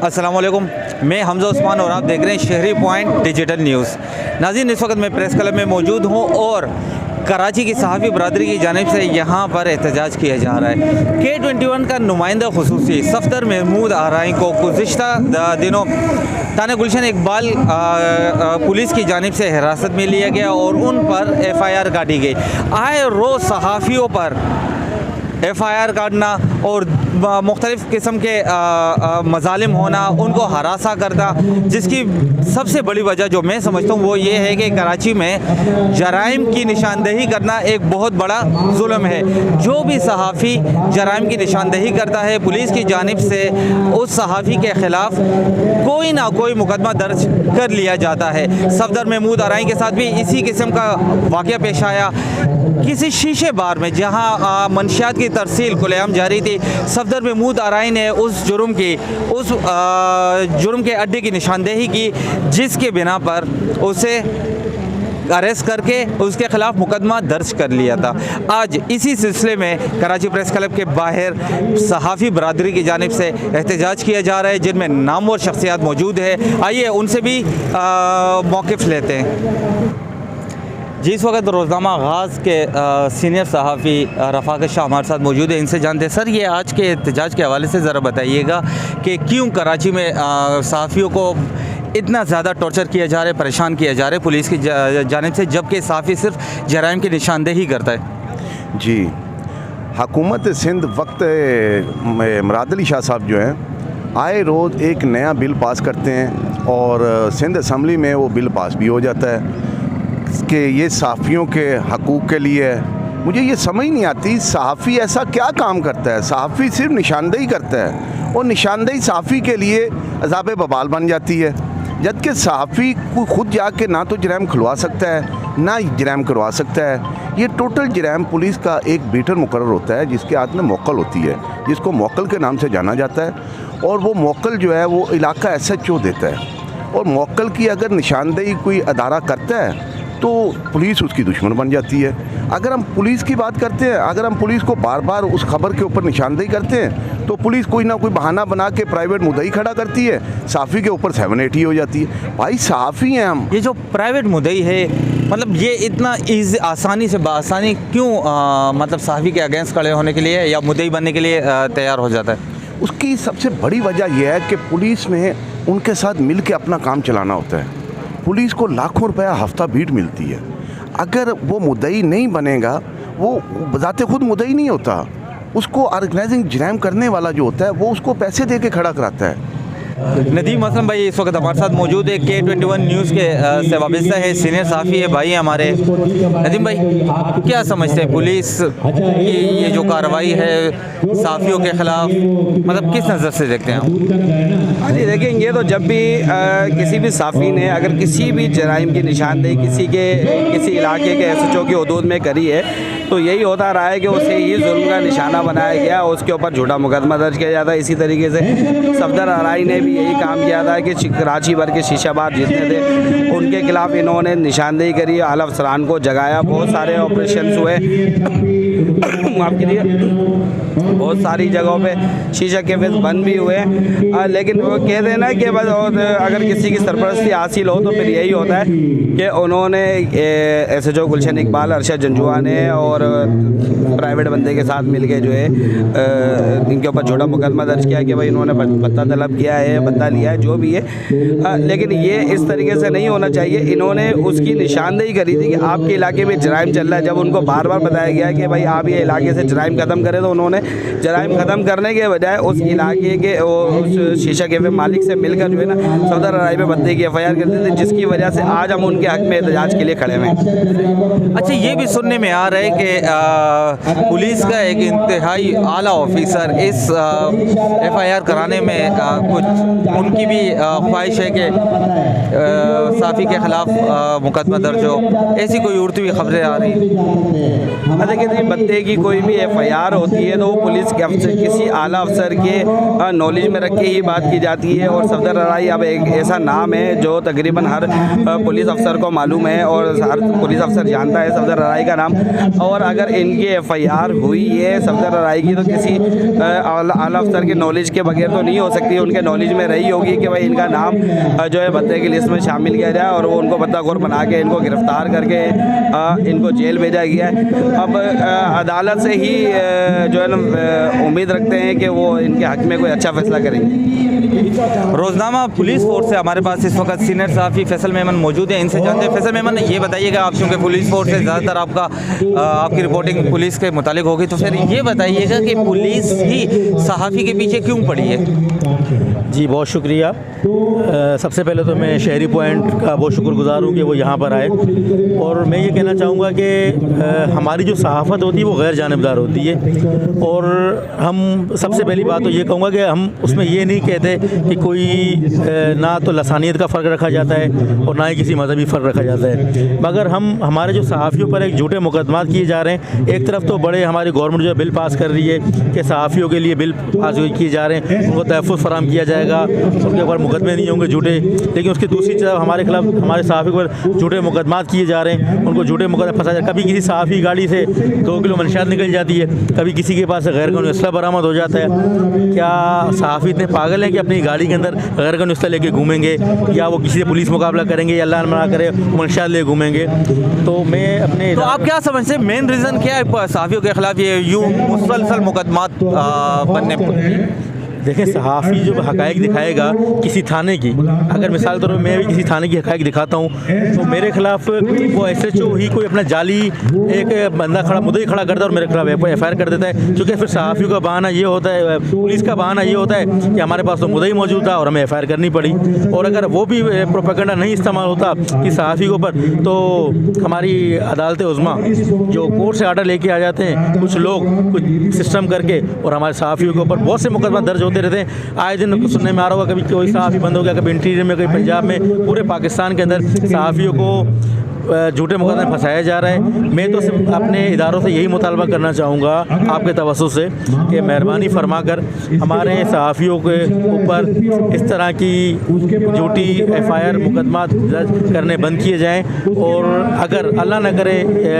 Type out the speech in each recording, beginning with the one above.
अस्सलाम वालेकुम, मैं हमजा उस्मान और आप देख रहे हैं शहरी पॉइंट डिजिटल न्यूज़। नाज़रीन, इस वक्त मैं प्रेस क्लब में मौजूद हूँ और कराची की सहाफ़ी बरदरी की जानिब से यहाँ पर एहतजाज किया जा रहा है। K21 का नुमाइंदा खुसूसी सफदर महमूद आराई को गुज़िश्ता दिनों थाना गुलशन इकबाल पुलिस की जानिब से हिरासत में लिया गया और उन पर FIR काटी गई। आए रोज़ सहाफ़ियों पर FIR काटना और मुख्तलिफ़ किस्म के मज़ालिम होना, उनको हरासा करना, जिसकी सबसे बड़ी वजह जो मैं समझता हूँ वो ये है कि कराची में जराइम की निशानदेही करना एक बहुत बड़ा जुल्म है। जो भी सहाफ़ी जराइम की निशानदेही करता है, पुलिस की जानिब से उस सहाफ़ी के ख़िलाफ़ कोई ना कोई मुकदमा दर्ज कर लिया जाता है। सफदर महमूद आराई के साथ भी इसी किस्म का वाक़या पेश आया। किसी शीशे बार में जहां मंशियात की तरसील खुलेआम जारी थी, सफदर महमूद आराई ने उस जुर्म के अड्डे की निशानदेही की, जिसके बिना पर उसे अरेस्ट करके उसके ख़िलाफ़ मुकदमा दर्ज कर लिया था। आज इसी सिलसिले में कराची प्रेस क्लब के बाहर सहाफ़ी बरदरी की जानिब से एहतजाज किया जा रहा है, जिनमें नामवर शख्सियात मौजूद है। आइए उनसे भी मौक़िफ़ लेते हैं। जी, इस वक्त रोज़नामा आगाज़ के सीनियर सहाफ़ी रफ़ाक़त शाह हमारे साथ मौजूद है, इनसे जानते हैं। सर, ये आज के एहतजाज के हवाले से ज़रा बताइएगा कि क्यों कराची में सहाफ़ियों को इतना ज़्यादा टॉर्चर किया जा रहा है, परेशान किया जा रहा है पुलिस की जानिब से, जबकि सहाफ़ी सिर्फ जराइम की निशानदेही करता है। जी, हुकूमत सिंध वक्त मुराद अली शाह साहब जो हैं आए रोज़ एक नया बिल पास करते हैं और सिंध असम्बली में वो बिल पास भी हो जाता है कि ये सहाफ़ियों के हकूक़ के लिए है। मुझे ये समझ नहीं आती, सहाफ़ी ऐसा क्या काम करता है? सहाफ़ी सिर्फ निशानदेही करता है और निशानदेही सहाफ़ी के लिए अज़ाब बबाल बन जाती है, जबकि सहाफ़ी को खुद जाके ना तो जराइम खुलवा सकता है ना जराइम करवा सकता है। ये टोटल जराइम पुलिस का एक बीटर मुकर्रर होता है, जिसके हाथ में मोक्कल होती है, जिसको मोक्कल के नाम से जाना जाता है। और वो मोक्कल जो है वो इलाका SHO देता है और मोक्कल की अगर निशानदेही कोई अदारा करता है तो पुलिस उसकी दुश्मन बन जाती है। अगर हम पुलिस की बात करते हैं, अगर हम पुलिस को बार बार उस खबर के ऊपर निशानदेही करते हैं तो पुलिस कोई ना कोई बहाना बना के प्राइवेट मुद्दई खड़ा करती है, सहाफ़ी के ऊपर 780 हो जाती है। भाई सहाफ़ी हैं हम। ये जो प्राइवेट मुद्दई है, मतलब ये इतना आसानी से बासानी क्यों मतलब सहाफ़ी के अगेंस्ट खड़े होने के लिए या मुद्दई बनने के लिए तैयार हो जाता है? उसकी सबसे बड़ी वजह यह है कि पुलिस में उनके साथ मिल के अपना काम चलाना होता है। पुलिस को लाखों रुपया हफ्ता भीड़ मिलती है। अगर वो मुद्दई नहीं बनेगा, वो बजाते खुद मुद्दई नहीं होता, उसको ऑर्गेनाइजिंग जराइम करने वाला जो होता है वो उसको पैसे दे के खड़ा कराता है। नदीम असलम भाई इस वक्त हमारे साथ मौजूद है, K21 न्यूज़ के से वाबस्ता है, सीनियर सहाफ़ी है भाई हमारे। नदीम भाई, क्या समझते हैं पुलिस की ये जो कार्रवाई है सहाफ़ियों के ख़िलाफ़, मतलब किस नज़र से देखते हैं आप? हाँ जी, देखें, ये तो जब भी किसी भी सहाफ़ी ने अगर किसी भी जराइम की निशानदेही किसी इलाके के SHO की हदूद में करी है तो यही होता रहा है कि उसे ही जुल्म का निशाना बनाया गया, उसके ऊपर झूठा मुकदमा दर्ज किया जाता है। इसी तरीके से सफदर आराई ने भी यही काम किया था कि कराची भर के शीशा बार जितने थे उनके खिलाफ इन्होंने निशानदेही करी, आला अफसरान को जगाया, बहुत सारे ऑपरेशन हुए, माफ़ कीजिए, बहुत सारी जगहों पे शीशा के फेस बंद भी हुए। लेकिन वो कहते हैं ना कि बस अगर किसी की सरपरस्ती हासिल हो तो फिर यही होता है कि उन्होंने SHO गुलशन इकबाल अरशद जंजुआ ने और प्राइवेट बंदे के साथ मिलके जो है इनके ऊपर छोटा मुकदमा दर्ज किया कि भाई इन्होंने भत्ता तलब किया है, भत्ता लिया है, जो भी है। लेकिन ये इस तरीके से नहीं होना चाहिए। इन्होंने उसकी निशानदेही करी थी कि आपके इलाके में जराइम चल रहा है। जब उनको बार बार बताया गया कि भाई आप ये इलाके से जराइम ख़त्म करें, तो उन्होंने जराइम ख़त्म करने के बजाय उस इलाके के उस शीशा के मालिक से मिलकर जो है ना सफदर आराई पे भत्ते की FIR कर दी थी, जिसकी वजह से आज हम उनके हक़ में एहतजाज के लिए खड़े हुए हैं। अच्छा, ये भी सुनने में आ रहा है कि पुलिस का एक इंतहाई आला ऑफिसर इस FIR कराने में कुछ उनकी भी ख्वाहिश है कि सहाफ़ी के ख़िलाफ़ मुकदमा दर्ज हो, ऐसी कोई उड़ती हुई खबरें आ रही हैं। देखिए, बत्ते की कोई भी FIR होती है तो वो पुलिस के अफसर किसी आला अफसर के नॉलेज में रख के ही बात की जाती है। और सफदर आराई अब एक ऐसा नाम है जो तकरीबन हर पुलिस अफसर को मालूम है और हर पुलिस अफसर जानता है सफदर आराई का नाम। और और अगर इनकी FIR हुई है सफदर आएगी तो किसी आला अफसर के नॉलेज के बगैर तो नहीं हो सकती, उनके नॉलेज में रही होगी कि भाई इनका नाम जो है बंदे की लिस्ट में शामिल किया जाए और वो उनको बंदाखोर बना के इनको गिरफ़्तार करके इनको जेल भेजा गया है। अब अदालत से ही जो है ना उम्मीद रखते हैं कि वो इनके हक़ में कोई अच्छा फ़ैसला करेंगे। रोज़नामा पुलिस फोर्स से हमारे पास इस वक्त सीनियर सहाफ़ी फैसल मेमन मौजूद है, इनसे जानते हैं। फैसल मेमन, ये बताइएगा, आप चूँकि पुलिस फोर्स से ज़्यादातर आपकी रिपोर्टिंग पुलिस के मुतालिक होगी, तो फिर ये बताइएगा कि पुलिस ही सहाफ़ी के पीछे क्यों पड़ी है? जी बहुत शुक्रिया। सबसे पहले तो मैं शहरी पॉइंट का बहुत शुक्रगुज़ार हूँ कि वो यहाँ पर आए, और मैं ये कहना चाहूँगा कि हमारी जो सहाफ़त होती है वो गैर जानिबदार होती है, और हम सबसे पहली बात तो ये कहूँगा कि हम उसमें ये नहीं कहते कि कोई ना तो लसानियत का फ़र्क रखा जाता है और ना ही किसी मज़हबी फ़र्क रखा जाता है, मगर हमारे जो सहाफ़ियों पर एक झूठे मुकदमात किए जा रहे हैं। एक तरफ तो बड़े हमारी गवर्नमेंट जो बिल पास कर रही है कि सहाफ़ियों के लिए बिल पास किए जा रहे हैं, उनको तहफ़्फ़ुज़ फराहम किया जाएगा, उनके ऊपर मुकदमे नहीं होंगे झूठे, लेकिन उसकी दूसरी तरफ हमारे खिलाफ हमारे सहाफ़ी पर झूठे मुकदमात किए जा रहे हैं, उनको झूठे मुकदमे फंसा जाए। कभी किसी सहाफ़ी गाड़ी से 2 किलो मंशियात निकल जाती है, कभी किसी के पास गैर कानूनी असला बरामद हो जाता है। क्या सहाफ़ी इतने पागल हैं कि अपनी गाड़ी के अंदर गैर कानूनी असला लेके घूमेंगे, या वो किसी से पुलिस मुकाबला करेंगे, या अल्लाह ना करे मंशियात ले घूमेंगे? तो मैं अपने तो आप क्या समझते हैं मेन रीज़न क्या है सहाफ़ियों के खिलाफ ये यूँ मुसलसल मुकदमात बनने पर? देखें, सहाफ़ी जो हक़ाइक़ दिखाएगा किसी थाने की, अगर मिसाल तौर पर मैं भी किसी थाने की हक़ाइक़ दिखाता हूँ तो मेरे ख़िलाफ़ वो SHO ही कोई अपना जाली एक बंदा खड़ा मुद्दई खड़ा करता है और मेरे खिलाफ़ FIR कर देता है। क्योंकि फिर सहाफ़ियों का बहाना ये होता है, पुलिस का बहाना ये होता है कि हमारे पास तो मुद्दई मौजूद था और हमें FIR करनी पड़ी। और अगर वो भी प्रोपेगेंडा नहीं इस्तेमाल होता कि सहाफ़ी के ऊपर, तो हमारी अदालत उज़्मा जो कोर्ट से आर्डर लेके आ जाते हैं कुछ लोग कुछ सिस्टम करके, और हमारे सहाफ़ियों के ऊपर बहुत से मुकदमा दर्ज होते रहते हैं। आए दिन सुनने में आ रहा होगा कभी कोई सहाफ़ी बंद हो गया, कभी इंटीरियर में, कभी पंजाब में, पूरे पाकिस्तान के अंदर सहाफ़ियों को झूठे मुकदमे फंसाया जा रहा है। मैं तो सिर्फ अपने इदारों से यही मुतालबा करना चाहूँगा आपके तवज्जुह से कि मेहरबानी फरमाकर हमारे सहाफ़ियों के ऊपर इस तरह की झूठी FIR मुकदमा दर्ज करने बंद किए जाएँ, और अगर अल्लाह न करे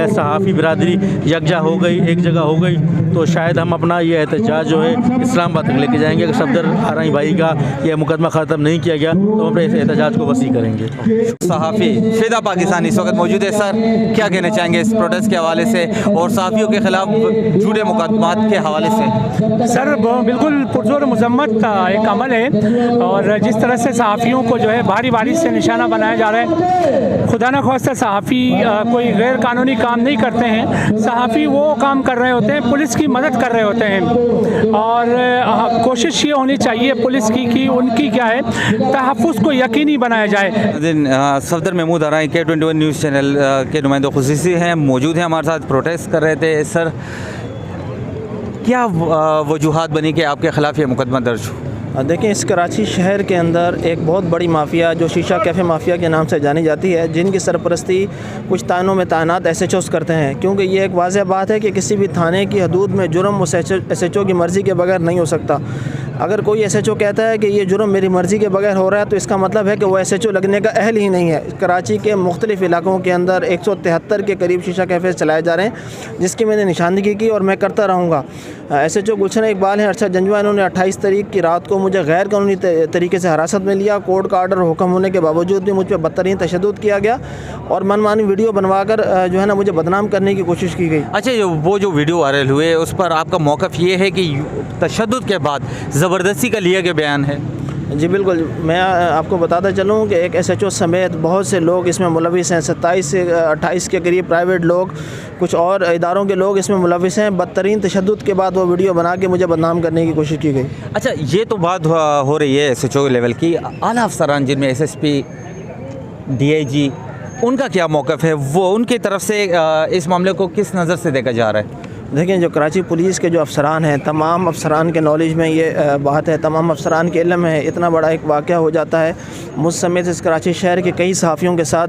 सहाफ़ी बिरादरी यकजा हो गई, एक जगह हो गई, तो शायद हम अपना ये एहतजाज जो है इस्लामाबाद तक लेके जाएंगे। अगर सफदर आरई भाई का यह मुकदमा ख़त्म नहीं किया गया तो हम अपने इस एहतजाज को वसी करेंगे। सहाफ़ी फ़िदा पाकिस्तान इस वक्त मौजूद है। सर, क्या कहना चाहेंगे इस प्रोटेस्ट के हवाले से और सहाफ़ियों के ख़िलाफ़ झूठे मुकदमात के हवाले से? सर, बिल्कुल पुरज़ोर मज़म्मत का एक अमल है, और जिस तरह से सहाफ़ियों को जो है बारी बारी से निशाना बनाया जा रहा है, खुदा न ख्वास्ता सहाफ़ी कोई गैर कानूनी काम नहीं करते हैं। सहाफ़ी वो काम कर रहे होते हैं, पुलिस की मदद कर रहे होते हैं, और कोशिश ये होनी चाहिए पुलिस की कि उनकी क्या है तहफ़्फ़ुज़ को यकीनी बनाया जाए। सफदर महमूद आरई K21 न्यूज़ चैनल के नुमाइंदे खुसूसी हैं, मौजूद हैं हमारे साथ, प्रोटेस्ट कर रहे थे। सर, क्या वजूहात बनी कि आपके ख़िलाफ़ ये मुकदमा दर्ज हो? देखिए, इस कराची शहर के अंदर एक बहुत बड़ी माफिया जो शीशा कैफ़े माफिया के नाम से जानी जाती है, जिनकी सरपरस्ती कुछ थानों में तैनात SHOs करते हैं। क्योंकि ये एक वाज़ेह बात है कि किसी भी थाने की हदूद में जुर्म उस SHO की मर्ज़ी के बगैर नहीं हो सकता। अगर कोई SHO कहता है कि ये जुर्म मेरी मर्ज़ी के बगैर हो रहा है, तो इसका मतलब है कि वो SHO लगने का अहल ही नहीं है। कराची के मुख्तलिफ़ इलाकों के अंदर 173 के करीब शीशा कैफ़े चलाए जा रहे हैं, जिसकी मैंने निशानदगी की और मैं करता रहूँगा। SHO गुलशन इकबाल हैं अरशद जंजवा, इन्होंने 28 तारीख की रात को मुझे गैर कानूनी तरीके से हिरासत में लिया। कोर्ट का आर्डर हुक्म होने के बावजूद भी मुझ पर बदतरीन तशद्दुद किया गया और मनमानी वीडियो बनवाकर जो है ना मुझे बदनाम करने की कोशिश की गई। अच्छा, वो जो वीडियो वायरल हुए उस पर आपका मौक़िफ़ ये है कि तशद्दुद के बाद ज़बरदस्ती का लिया गया बयान है? जी बिल्कुल, मैं आपको बताता चलूँ कि एक SHO समेत बहुत से लोग इसमें मुलविस हैं। 27 से 28 के करीब प्राइवेट लोग, कुछ और इदारों के लोग इसमें मुलविस हैं। बदतरीन तशद्दुद के बाद वो वीडियो बना के मुझे बदनाम करने की कोशिश की गई। अच्छा, ये तो बात हो रही है SHO लेवल की। आला अफसरान जिनमें SSP, DIG, उनका क्या मौक़िफ़ है? वो उनकी तरफ से इस मामले को किस नज़र से देखा जा रहा है? देखें, जो कराची पुलिस के जो अफसरान हैं, तमाम अफसरान के नॉलेज में ये बात है, तमाम अफसरान के इल्म है। इतना बड़ा एक वाक़या हो जाता है, मुझ समेत इस कराची शहर के कई सहाफ़ियों के साथ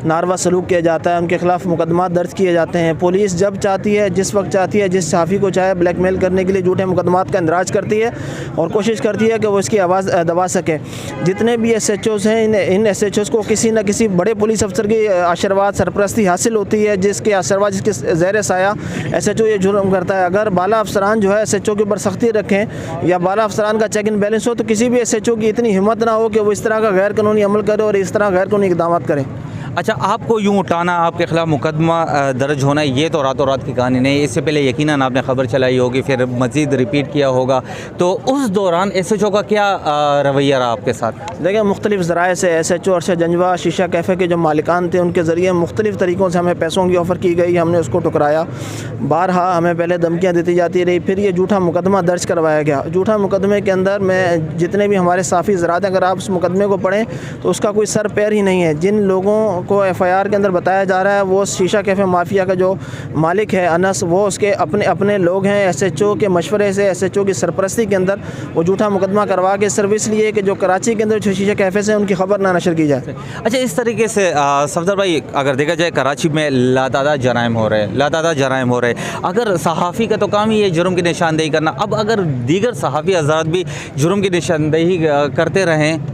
नारवा सलूक किया जाता है, उनके ख़िलाफ़ मुकदमा दर्ज किए जाते हैं। पुलिस जब चाहती है, जिस वक्त चाहती है, जिस सहाफ़ी को चाहे ब्लैकमेल करने के लिए झूठे मुकदमात का इंदराज करती है और कोशिश करती है कि वो इसकी आवाज़ दबा सके। जितने भी SHOs हैं, इन SHOs को किसी न किसी बड़े पुलिस अफसर की आशीर्वाद सरपरस्ती हासिल होती है, जिसके आशीर्वाद, जिसके ज़ेर साया SHO ये जुर्म करता है। अगर बाला अफसरान जो है SHO के ऊपर सख्ती रखें या बाला अफसरान का चेक एंड बैलेंस हो, तो किसी भी SHO की इतनी हिम्मत ना हो कि वो इस तरह का गैर कानूनी अमल करे और इस तरह गैर कानूनी इक़दाम करें। अच्छा, आपको यूँ उठाना, आपके खिलाफ मुकदमा दर्ज होना, ये तो रातों रात की कहानी नहीं। इससे पहले यकीनन आपने खबर चलाई होगी, फिर मज़ीद रिपीट किया होगा, तो उस दौरान SHO का क्या रवैया रहा आपके साथ? देखिए, मुख्तलिफ़ ज़राए से SHO अरशद जंजवा शीशा कैफ़े के जो मालिकान थे, उनके ज़रिए मुख्तलिफ़ तरीक़ों से हमें पैसों की ऑफ़र की गई, हमने उसको ठुकराया। बारहा हमें पहले धमकियाँ देती जाती रही, फिर ये झूठा मुकदमा दर्ज करवाया गया। झूठा मुकदमे के अंदर मैं जितने भी हमारे साफ़ी ज़रात हैं, अगर आप उस मुकदमे को पढ़ें तो उसका कोई सर पैर ही नहीं है। जिन लोगों को FIR के अंदर बताया जा रहा है, वो शीशा कैफ़े माफिया का जो मालिक है अनस, वो उसके अपने लोग हैं। SHO के मशवरे से, SHO की सरपरस्ती के अंदर वो झूठा मुकदमा करवा के सिर्फ इसलिए कि जो कराची के अंदर जो शीशा कैफ़े से उनकी खबर ना नशर की जाए। अच्छा, इस तरीके से सफदर भाई, अगर देखा जाए कराची में लातादाद जराइम हो रहे हैं, अगर सहाफ़ी का तो काम ही है जुर्म की निशानदेही करना, अब अगर दीगर सहाफ़ी हज़रात भी जुर्म की निशानदेही करते रहें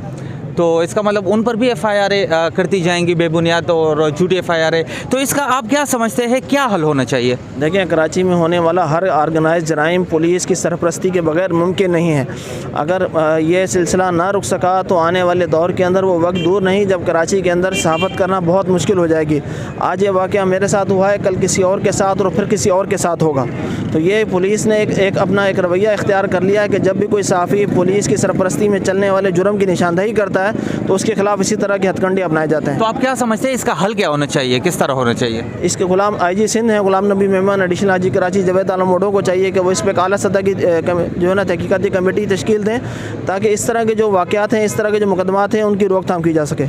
तो इसका मतलब उन पर भी FIR करती जाएंगी बेबुनियाद और झूठी FIR। तो इसका आप क्या समझते हैं, क्या हल होना चाहिए? देखिए, कराची में होने वाला हर ऑर्गेनाइज जराइम पुलिस की सरपरस्ती के बगैर मुमकिन नहीं है। अगर ये सिलसिला ना रुक सका तो आने वाले दौर के अंदर वो वक्त दूर नहीं जब कराची के अंदर सहाफ़त करना बहुत मुश्किल हो जाएगी। आज ये वाक़या मेरे साथ हुआ है, कल किसी और के साथ और फिर किसी और के साथ होगा। तो ये पुलिस ने एक अपना एक रवैया इख्तियार कर लिया है कि जब भी कोई सहाफ़ी पुलिस की सरपरस्ती में चलने वाले जुर्म की निशानदेही करता है तो उसके खिलाफ इसी तरह के हथकंडे अपनाए जाते हैं। तो आप क्या समझते हैं, इसका हल क्या होना चाहिए, किस तरह होना चाहिए? इसके गुलाम IG सिंध हैं, गुलाम नबी मेहमान एडिशनल IG कराची जावेद आलम मोडो को चाहिए कि वो इस पर एक आला सतह की जो है ना तहकीकाती कमेटी तश्कील दें, ताकि इस तरह के जो वाक़यात हैं, इस तरह के जो मुकदमात हैं, उनकी रोकथाम की जा सके।